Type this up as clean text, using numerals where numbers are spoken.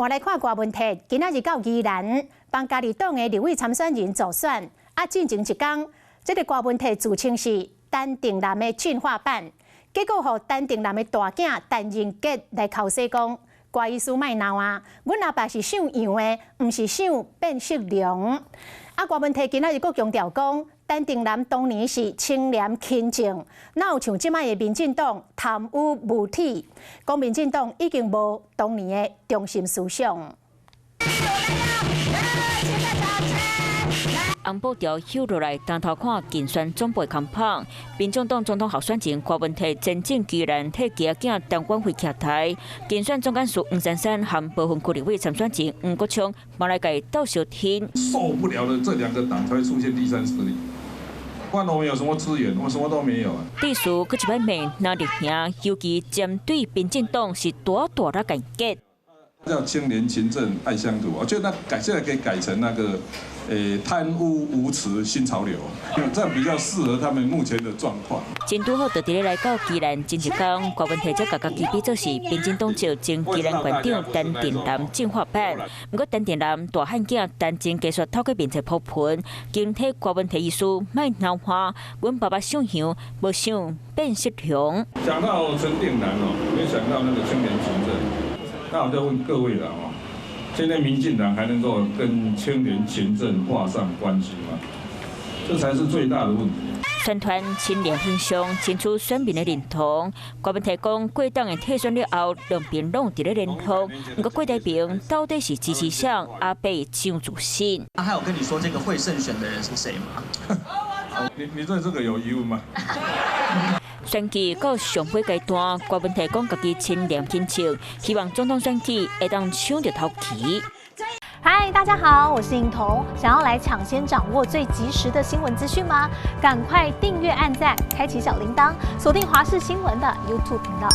我来看大问题，今仔日到宜兰帮家己党的立委参选人助选，进前一天，这个大问题自称是陈定南的进化版，结果互陈定南的大囝陈仁杰来口说讲，怪医师卖闹啊，阮阿爸是想样的，毋是想变色龙。大问题今仔日佫强调讲，陈定南当年是清廉勤政，哪有像即摆的民进党贪污无体？讲民进党已经无当年的中心思想。红布条揪落来，当头看竞选总部看棒。民众党总统候选人郭文摕前进居然替家囝陈冠辉徛台，竞选总干事黄珊珊和部分区立委参选人黄国昌，马来甲斗小天。受不了的这两个党才会出现第三势力。不然我们有什么资源？我什么都没有啊。地属佫一摆骂那立兄，尤其针对民进党是大的改革。叫清廉勤政爱乡土，我觉得现在可以改成那个。贪污无耻新潮流，这样比较适合他们目前的状况。真拄好，就伫咧来到宜兰前一天，郭文摕则家己比作是民进党召前宜兰县长陈定南进化版。不过陈定南大汉囝陈真继续透过面册铺盆，经替郭文摕意思卖闹话，阮爸爸想样，无想变色龙。讲到陈定南哦，没想到那个清廉勤政，那我就问各位了哦。现在民进党还能够跟清廉勤政画上关系吗？这才是最大的问题。宣传清廉形象，争取选民的认同。郭文摕讲，过党的退选了后，两边拢伫咧联合。不过郭台铭到底是支持谁，阿伯张主席。他还有跟你说这个会胜选的人是谁吗？你对这个有疑问吗？选举到上尾阶段，郭文摕讲家己清廉勤政，希望总统选举会当抢着头旗。嗨，大家好，我是颖彤。想要来抢先掌握最及时的新闻资讯吗？赶快订阅、按赞、开启小铃铛，锁定华视新闻的 YouTube 频道。